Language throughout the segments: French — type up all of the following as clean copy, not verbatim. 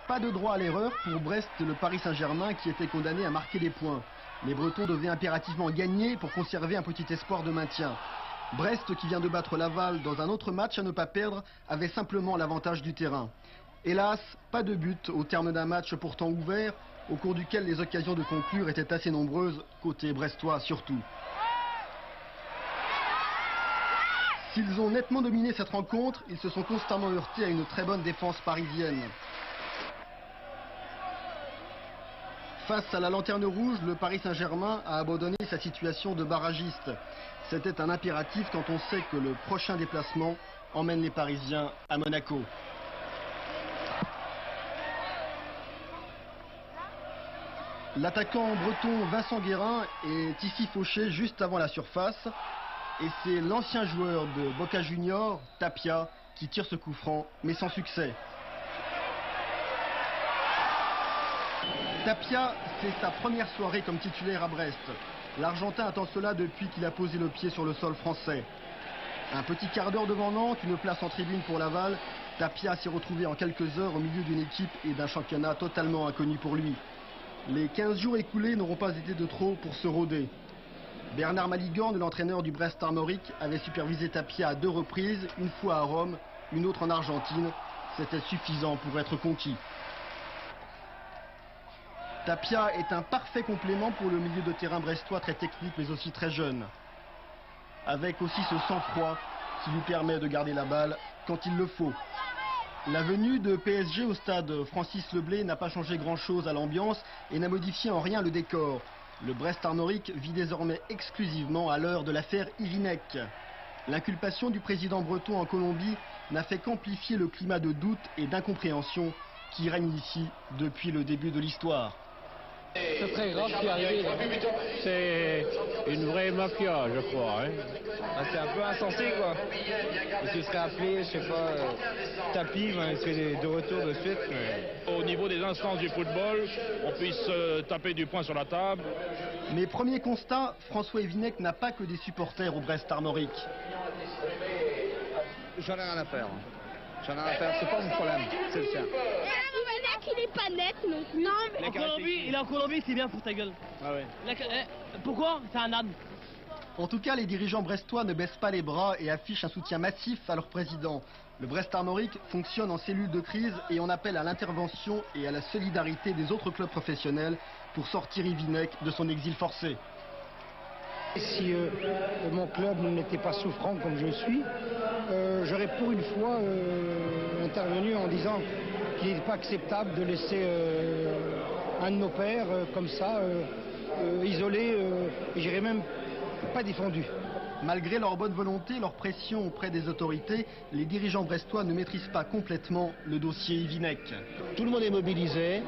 Pas de droit à l'erreur pour Brest, le Paris Saint-Germain qui était condamné à marquer des points. Les Bretons devaient impérativement gagner pour conserver un petit espoir de maintien. Brest, qui vient de battre Laval dans un autre match à ne pas perdre, avait simplement l'avantage du terrain. Hélas, pas de but au terme d'un match pourtant ouvert, au cours duquel les occasions de conclure étaient assez nombreuses, côté brestois surtout. S'ils ont nettement dominé cette rencontre, ils se sont constamment heurtés à une très bonne défense parisienne. Face à la lanterne rouge, le Paris Saint-Germain a abandonné sa situation de barragiste. C'était un impératif quand on sait que le prochain déplacement emmène les Parisiens à Monaco. L'attaquant breton Vincent Guérin est ici fauché juste avant la surface. Et c'est l'ancien joueur de Boca Juniors, Tapia, qui tire ce coup franc, mais sans succès. Tapia, c'est sa première soirée comme titulaire à Brest. L'Argentin attend cela depuis qu'il a posé le pied sur le sol français. Un petit quart d'heure devant Nantes, une place en tribune pour Laval. Tapia s'est retrouvé en quelques heures au milieu d'une équipe et d'un championnat totalement inconnu pour lui. Les 15 jours écoulés n'auront pas été de trop pour se rôder. Bernard Maligan, l'entraîneur du Brest Armorique, avait supervisé Tapia à 2 reprises, une fois à Rome, une autre en Argentine. C'était suffisant pour être conquis. Tapia est un parfait complément pour le milieu de terrain brestois, très technique mais aussi très jeune. Avec aussi ce sang-froid qui lui permet de garder la balle quand il le faut. La venue de PSG au stade Francis Leblay n'a pas changé grand-chose à l'ambiance et n'a modifié en rien le décor. Le Brest Armorique vit désormais exclusivement à l'heure de l'affaire Ivinec. L'inculpation du président breton en Colombie n'a fait qu'amplifier le climat de doute et d'incompréhension qui règne ici depuis le début de l'histoire. C'est très grave ce qui est arrivé. C'est une vraie mafia, je crois. Hein. Ah, c'est un peu insensé, quoi. Il se serait appelé, je sais pas, Tapis, il serait de retour de suite. Mais... Au niveau des instances du football, on puisse taper du poing sur la table. Mais premier constat, François Ivinec n'a pas que des supporters au Brest Armorique. J'en ai rien à faire. J'en ai rien à faire, c'est pas mon problème, c'est le sien. Il est pas net non plus. Non, mais il est en Colombie, c'est bien pour ta gueule. Ah ouais. Pourquoi? C'est un âne. En tout cas, les dirigeants brestois ne baissent pas les bras et affichent un soutien massif à leur président. Le Brest Armorique fonctionne en cellule de crise et on appelle à l'intervention et à la solidarité des autres clubs professionnels pour sortir Ivinec de son exil forcé. Si mon club n'était pas souffrant comme je suis, j'aurais pour une fois intervenu en disant qu'il n'est pas acceptable de laisser un de nos pères comme ça, isolé, et j'irais même pas défendu. Malgré leur bonne volonté, leur pression auprès des autorités, les dirigeants brestois ne maîtrisent pas complètement le dossier Ivinec. Tout le monde est mobilisé,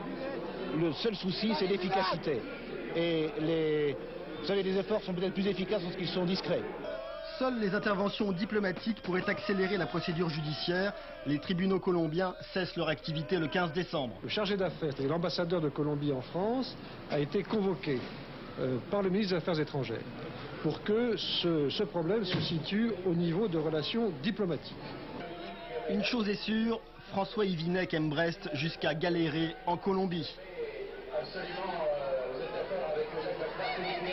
le seul souci c'est l'efficacité. Et vous savez, les efforts sont peut-être plus efficaces lorsqu'ils sont discrets. Seules les interventions diplomatiques pourraient accélérer la procédure judiciaire. Les tribunaux colombiens cessent leur activité le 15 décembre. Le chargé d'affaires, c'est l'ambassadeur de Colombie en France, a été convoqué par le ministre des Affaires étrangères pour que ce problème se situe au niveau de relations diplomatiques. Une chose est sûre, François Ivinec aime Brest jusqu'à galérer en Colombie.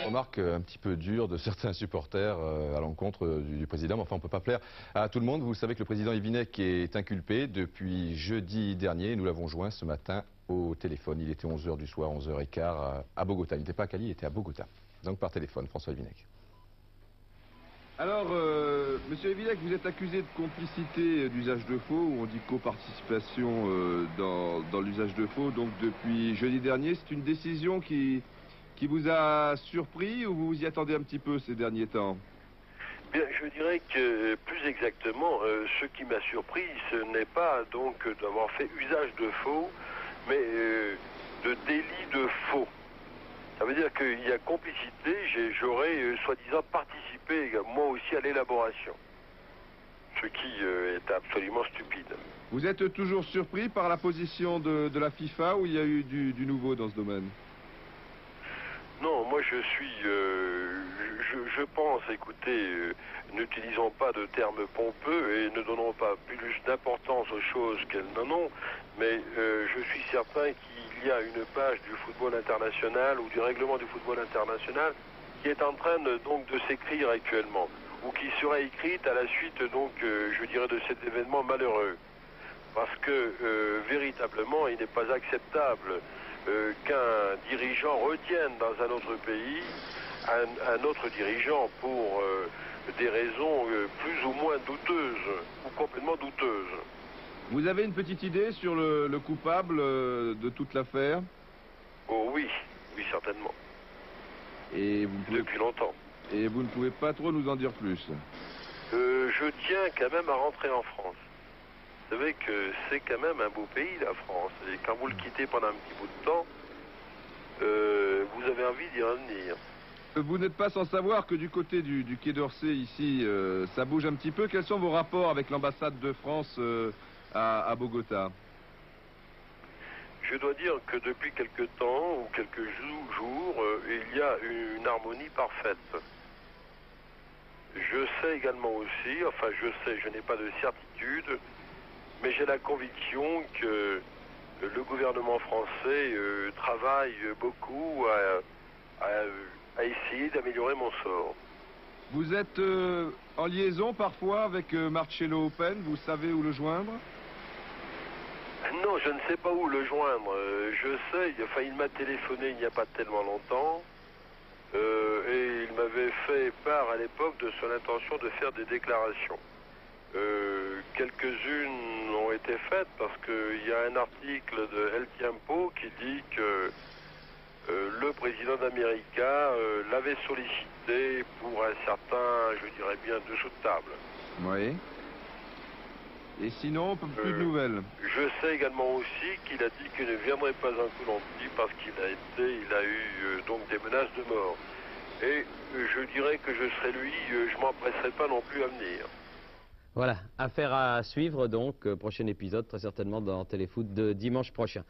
Remarque un petit peu dure de certains supporters à l'encontre du président, mais enfin on ne peut pas plaire à tout le monde. Vous savez que le président Ivinec est inculpé depuis jeudi dernier, nous l'avons joint ce matin au téléphone. Il était 11h du soir, 11h15 à Bogota. Il n'était pas à Cali, il était à Bogota. Donc par téléphone, François Ivinec. Alors, monsieur Ivinec, vous êtes accusé de complicité d'usage de faux, ou on dit coparticipation dans l'usage de faux, donc depuis jeudi dernier. C'est une décision qui vous a surpris ou vous vous y attendez un petit peu ces derniers temps? Bien, je dirais que plus exactement, ce qui m'a surpris, ce n'est pas donc d'avoir fait usage de faux, mais de délit de faux. Ça veut dire qu'il y a complicité, j'aurais soi-disant participé moi aussi à l'élaboration. Ce qui est absolument stupide. Vous êtes toujours surpris par la position de la FIFA ou il y a eu du nouveau dans ce domaine? Non, moi je pense, écoutez, n'utilisons pas de termes pompeux et ne donnons pas plus d'importance aux choses qu'elles n'en ont, mais je suis certain qu'il y a une page du football international ou du règlement du football international qui est en train de s'écrire actuellement, ou qui sera écrite à la suite je dirais, de cet événement malheureux. Parce que véritablement, il n'est pas acceptable qu'un dirigeant retienne dans un autre pays un autre dirigeant pour des raisons plus ou moins douteuses, ou complètement douteuses. Vous avez une petite idée sur le coupable de toute l'affaire? Oh oui, oui certainement. Et depuis longtemps. Et vous ne pouvez pas trop nous en dire plus? Je tiens quand même à rentrer en France. Vous savez que c'est quand même un beau pays, la France. Et quand vous le quittez pendant un petit bout de temps, vous avez envie d'y revenir. Vous n'êtes pas sans savoir que du côté du Quai d'Orsay, ici, ça bouge un petit peu. Quels sont vos rapports avec l'ambassade de France à Bogota? Je dois dire que depuis quelque temps, ou quelques jours, il y a une harmonie parfaite. Je sais également aussi, enfin je n'ai pas de certitude, mais j'ai la conviction que le gouvernement français travaille beaucoup à essayer d'améliorer mon sort. Vous êtes en liaison parfois avec Marcello Open, vous savez où le joindre? Non, je ne sais pas où le joindre. Je sais, enfin il m'a téléphoné il n'y a pas tellement longtemps, et il m'avait fait part à l'époque de son intention de faire des déclarations. Quelques-unes ont été faites parce qu'il y a un article de El Tiempo qui dit que le président d'América l'avait sollicité pour un certain, je dirais bien, dessous de table. Oui. Et sinon, plus de nouvelles. Je sais également aussi qu'il a dit qu'il ne viendrait pas en Colombie parce qu'il a eu donc des menaces de mort. Et je dirais que je serais lui, je m'empresserai pas non plus à venir. Voilà, affaire à suivre donc, prochain épisode très certainement dans Téléfoot de dimanche prochain.